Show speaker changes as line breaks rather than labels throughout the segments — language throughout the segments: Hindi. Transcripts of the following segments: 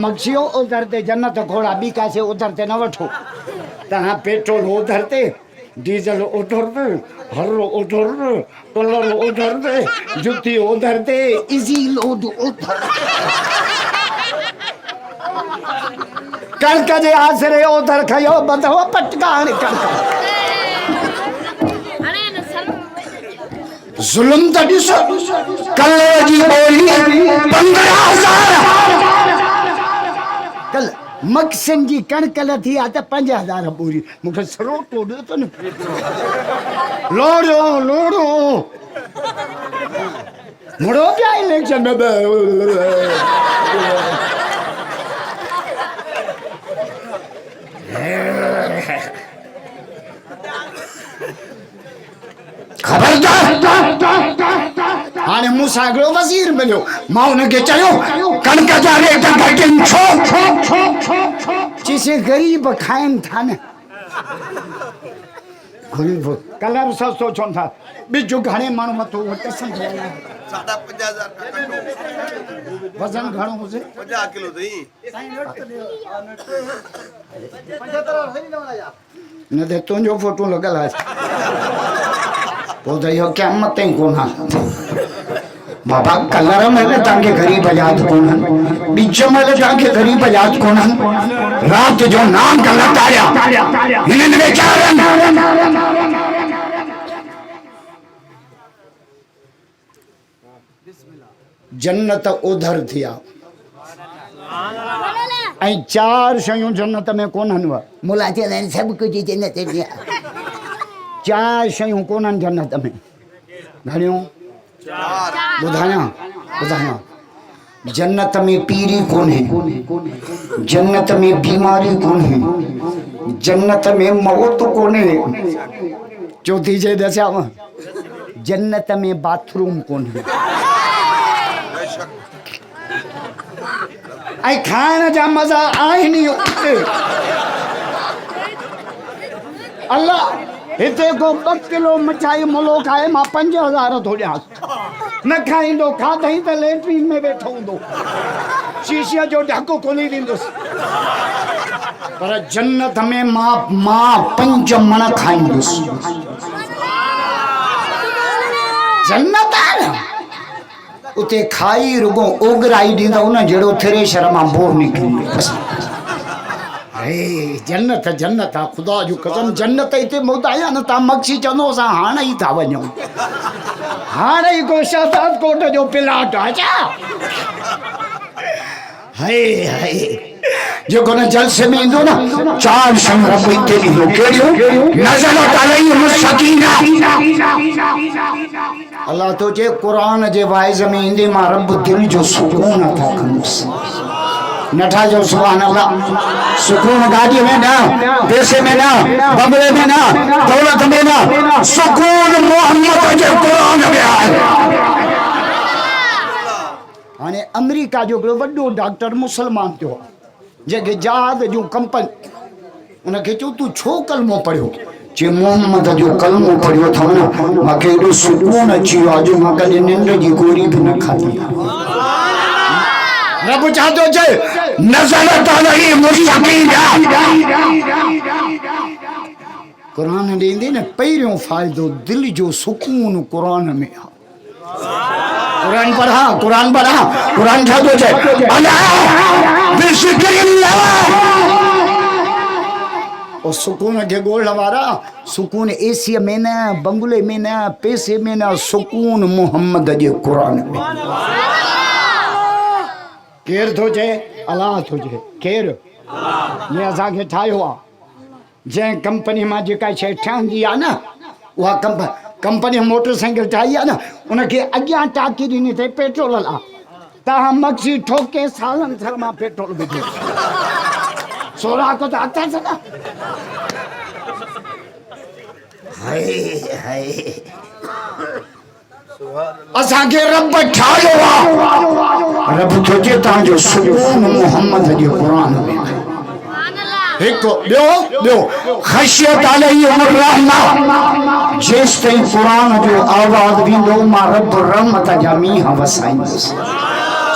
मक्सियों उधरते जन्नत घोड़ा बीका से उधरते न वठो तहां पेट्रोल उधरते डीजल उधरते हर्रो उधरते कलर उधरते जुती उधरते इजी लोड उधर कणक जे आसरे उधर खयो बधो पटकान कणक जुल्म त ॾिसो कल्ले जी बोली 15,000 कल मक्सन जी कणक थी आ त 5,000 पूरी मूंखे सरोटो ॾियो त न लोड़ो लोड़ो मुड़ो पिया इलेक्शन में हाणे मूंसां हिकिड़ो वज़ीर मिलियो मां हुनखे चयो कणक जा रेट घटनि छो चइसे ग़रीब खाइनि था न ग़रीब कलर सस्तो छो था ॿिजु घणे माण्हू मथो वज़न घणो हुजे
50 किलो
न त तुंहिंजो फोटो लॻल आहे पोइ त इहो क़यामत ताईं कोन बाबा कलर महिल तव्हांखे ग़रीब यादि कोन्हनि ॿिज महिल तव्हांखे ग़रीब यादि कोन्हनि राति जो नाम ग़लति आया हिननि वीचारनि जन्नत उधर थी आहे ऐं 4 शयूं जन्नत में कोन्हनि मुला चवंदा आहिनि सभु कुझु जन्नत में आहे 4 शयूं कोन्हनि जन्नत में घणियूं ॿुधायां जन्नत में पीरी कोन्हे जन्नत में बीमारी कोन्हे जन्नत में मौत कोन्हे चौथी जे दसाव जन्नत में बाथरूम कोन्हे ऐं खाइण जा मज़ा आहिनि उते अल्लाह हिते को 2 किलो मिठाई मुलो खाए मां 5,000 थो ॾियांसि न खाईंदो खाधई त लेट्रिन में वेठो हूंदो शीशीअ जो ढकु खोली ॾींदुसि पर जन्नत में मां 5 मण खाईंदुसि जन्नत आहे न उते खाई रुगो ओगराई ॾींदव न जहिड़ो थ्रेशर मां बोर निकिरी जन्नत जन्नत आहे ख़ुदा जो कसम जन्नत हिते मुदाया न तव्हां मक्सी चवंदो असां हाणे ई था वञूं हाणे ई को शहजाद कोट जो प्लाट आहे छा हाय हाय जेको न जलसे में ईंदो न 4 शयूं रब हिते ॾींदो कहिड़ियूं नज़रत अलैहिम सकीना अल्लाह तो जे क़ुरान जे वाइज़ में ईंदे मां रब दिल जो सुकून अता कंदुसि नठा जो सुभान अल्लाह सुकून गाड़ी में ना पैसे में ना बंगले में ना दौलत में ना सुकून मोहम्मद के कुरान में है हाने अमेरिका जो वड्डो डॉक्टर मुसलमान थियो जेके जहाज जो कंपनी उनखे चयो तू छो कलमो पढ़ियो जे मोहम्मद जो कलमो पढ़ियो था न मूंखे एॾो सुकून अची वियो आहे जो मां कॾहिं निंड जी गोरी बि न खाधी रब छा थो चए नज़रत अलैहिम सकीना क़ुरान ॾींदी न पहिरियों फ़ाइदो दिल जो सुकून क़ुरान में आहे कुरान पढ़ा कुरान छा थो चए अला बिज़िक्रिल्लाह और सुकून के गोल्ड वारा सुकून एसी में न बंगले में न पैसे में न सुकून मोहम्मद जे कुरान में केर थो चए अल्लाह थो चए केर ये असांखे ठाहियो आहे जंहिं कंपनी मां जेका शइ ठहंदी आहे न उहा कंपनी मोटरसाइकिल ठाही आहे न उनखे अॻियां टाकी ॾिनी अथई पेट्रोल लाइ तव्हां मक्सी ठोके सालनि साल मां पेट्रोल विझो 16 को त अथसि न हाय हाय असांखे रब ठाहियो आहे रब थो चए तव्हांजो सुकून मोहम्मद जे क़ुरान में आहे हिकु ॿियो ख़शियत अलैहिम रहमा जेसि ताईं क़ुरान जो आवाज़ ॾींदो मां रब रहमत जा मींहं वसाईंदुसि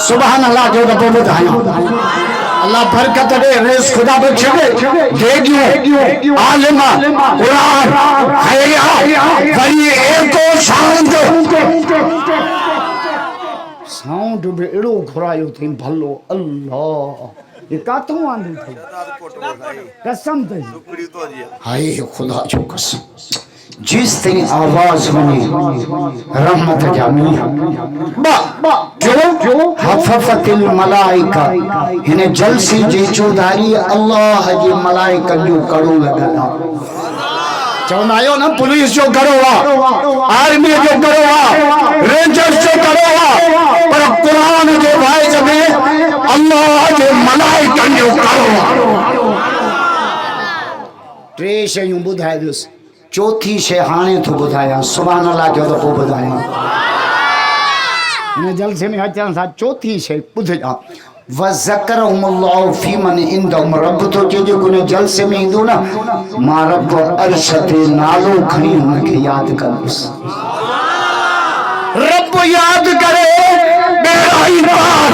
सुभान अल्लाह जो रब ॿुधायो अल्लाह बरकत दे, रिज़्क़ खुदा बख्शे दे, आलिमा कुरान खैरिया वरी एको साउंड भी एड़ो घुरायो थी भलो। अल्लाह ये कातों आंदी थी कसम ते हाय खुदा जो कसम जिस तेरी आवाज बनी रहमत जामी जो हफफतिल मलाइका इन्हें जलसी जी चौधारी अल्लाह जी मलाइका जो करो लगा चौनायो ना पुलिस जो करो आर्मी जो करो रेंजर्स जो करो पर कुरान जो भाई में अल्लाह जो मलाइका जो करो टे शयूं बुधाए दुस चौथी शे हाने तो बुधाया सुभान अल्लाह जो तो बुधाया ने जलसे में अचन सा चौथी शे बुधा व ज़करहुमुल्लाहु फी मन इंदहुम रब तो जो गुने जलसे में इंदो ना मां रब अर्श ते नालो खणी उनके याद करस रब याद करे मेरा ईमान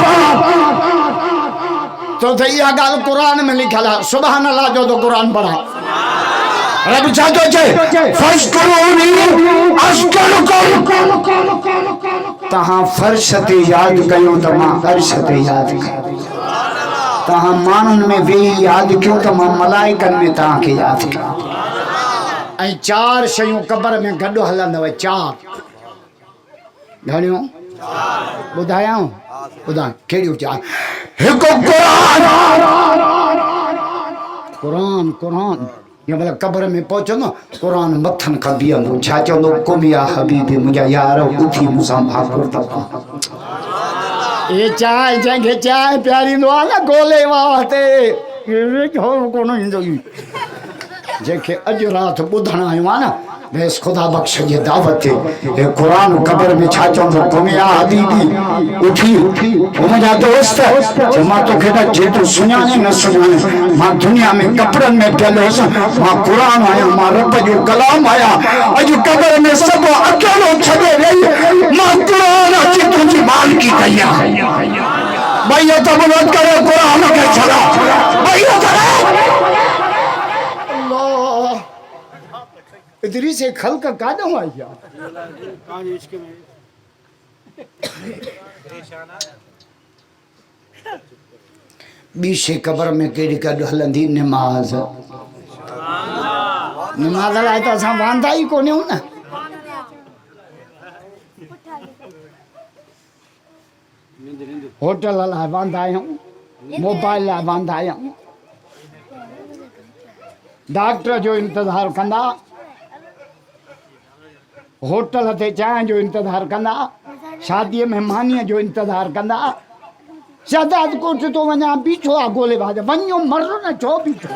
तो इहा गाल कुरान में लिखल है सुभान अल्लाह जो तो कुरान पढ़ा रब चाहतो छे फस्कुरूनी अश्कुरुकुम तहां फर्श ते याद कयो त मां अर्श ते याद कयो तहां मानुन में वे याद कयो त मां मलाइकन में तहां के याद कयो ऐं चार शयूं कब्र में गॾु हलंदव चार घणियूं ॿुधायां ॿुधां कहिड़ियूं चार हिकु कुरान कुरान ये मतलब कब्र में पहुंचो ना कुरान मथन का बीहंदो छा चवंदो कुम या हबीबी मुंहिंजा यार उथी मूंसां भाकुर था ये चाय जंहिंखे चाय प्यारींदो आहे न गोले वास्ते कोन ईंदो जंहिंखे अॼु राति ॿुधण आयो आहे न बेस खुदा बख्श जी दावत है कुरान कब्र में छा चवंदो कुम या हबीबी उठी मुंहिंजा दोस्त मां तोखे त जेतो सुञाणे न सुञाणे मां दुनिया में कपड़न में पियल हुअसि मां कुरान आया मां रब जो कलाम आया अॼु कब्र में सब अकेलो छॾे रही मां कुरान अची तुंहिंजी मालिकी कई आहे भई त बुलंद करे कुरान खे छॾा भई करे इतनी से खल का कादो आई बीशे कब्र में केड़ी कद हलंदी नमाज नमाज लाए तो असां वांदा ही कोने हो ना होटल लाए वांदा आहियूं मोबाइल लाए वांदा आहियूं डॉक्टर जो इंतजार कंदा होटल ते चांहि जो इंतजार कंदा शादी मेहमानीअ जो इंतजार कंदा शहजाद कोठ तो वञा बीठो आहे गोले बाज वञो मर न छो बीठो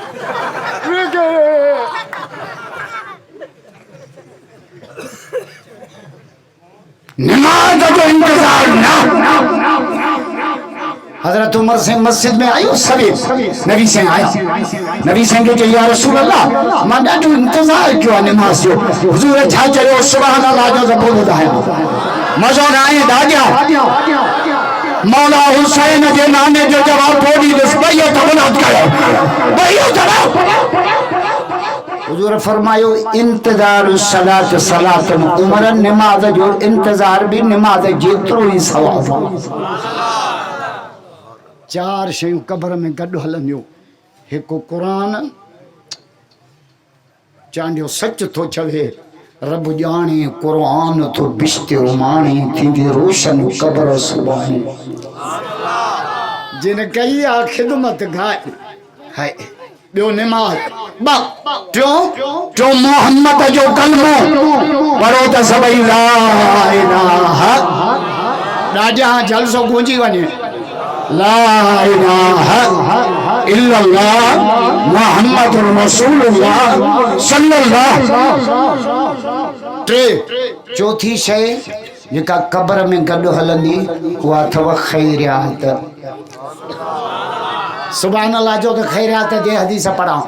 नमाज जो इंतजार ना हजरत उमर से मस्जिद में आयो सभी नबी से आया नबी से के या रसूल अल्लाह मां ॾाढो इंतजार कयो नमाज जो हुजूर छा चयो सुभान अल्लाह जो ज़बूर ॿुधायो मज़ो न आए दादिया मौला हुसैन जे नाने जो जवाब थोड़ी दस भईयो तबलात कयो भईयो जवाब हुजूर फरमायो इंतजार सलात सलात उमर नमाज जो इंतजार भी नमाज जेतिरो ही सवाब चार शयूं कब्र में गॾु हलंदियूं हिकु कुरान चांडियो सच थो चवे रब ॼाणे कुरान तो बिश्ते उमाणे थींदी रोशन कब्र सुभाणे जिन कई आहे ख़िदमत घाए हाय ॿियो नमाज टियों मोहम्मद जो कलमो पढ़ो त सभई ला इलाहा ॾाढा जलसो गूंजी वञे ला इलाहा इल्लल्लाह मुहम्मदुर रसूलुल्लाह सल्लल्लाहु टे चौथी शय जेका कब्र में गॾु हलंदी उहा अथव खैरियात सुभान अल्लाह जो त खैरियात जे हदीस पढ़ा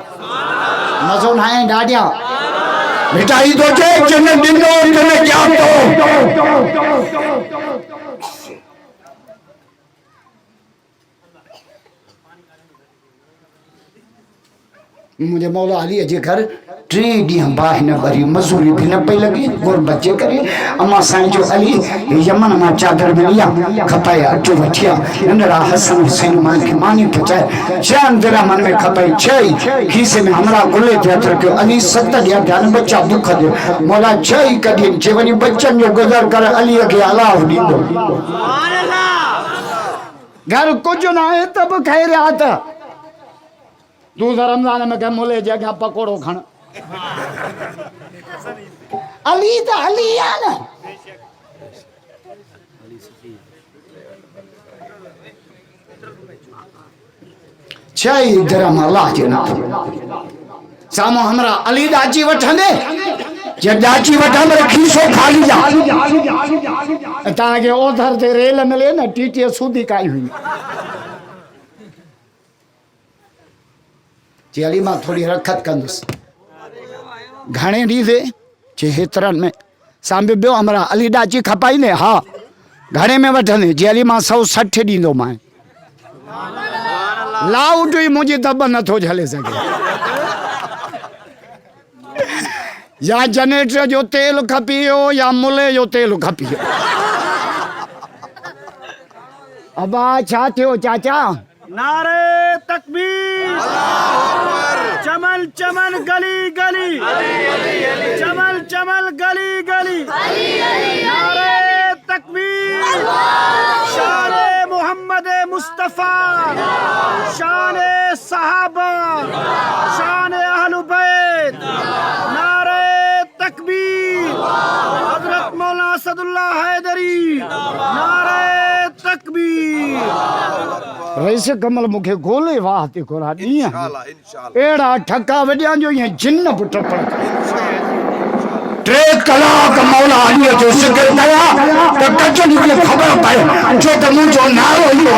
मज़ो न आहे ॾाढा मिठाई तो जे जिन ॾिनो जिन ॼातो मुझे मौला अली जे घर 3 ॾींहं बाहि न भरी मज़ूरी भी न पई लॻी गुर बचे करे अम्मा साईं जो अली यमन मां चादर मिलिया खपाए अटो वठिया नंढड़ा हसन हुसैन मान खे मानी पचाए 6 दिरहमन में खपाई 6 खीसे में हमरा गुले ते हथ रखियो अली 7 ॾींहं ध्यान बच्चा दुख दे मौला 6 कढी जे वनी बच्चन जो गुज़र कर अली के अलाह ॾींदो सुभान अल्लाह घर कुछ ना है तब खैरियत तू रमजान में कह मुले जगह पकोड़ो खण अली तो अली है ना छह दिरहम अल्लाह जे नाम सामो हमरा अली दाची वठंदे जे दाची वठंदे खीसो खाली जा ता के ओधर ते रेल मिले ना टीटी सूदी काई हुई जे अली मां थोड़ी रखत कंदुस घणे दी दे जे हेतरन में सांबे बियो हमरा अली दाची खपाई ने हां घणे में वठंदे जे अली मां 160 दींदो मां लाउड ही मुझे दब न थो झले सके या जनरेटर जो तेल खपियो या मुले जो तेल खपियो अबा छा थियो चाचा
नारे तकबीर चमल चमल गली गली चमल चमल गली गली नारे तकबीर शान मोहम्मद मुस्तफा शान सहाबा शान अहलु बैत नारे तकबीर हजरत मौलाना असदुल्लाह हैदरी नारे तकबीर
रईस कमल मुखे गोले वाह ते कोरा दिया एड़ा ठका वड्या जो ये जिन्न पुट पड़ 3 कलाक मौला अली जो जिक्र कया तो कचन के खबर पाए जो त मुझो नारो इहो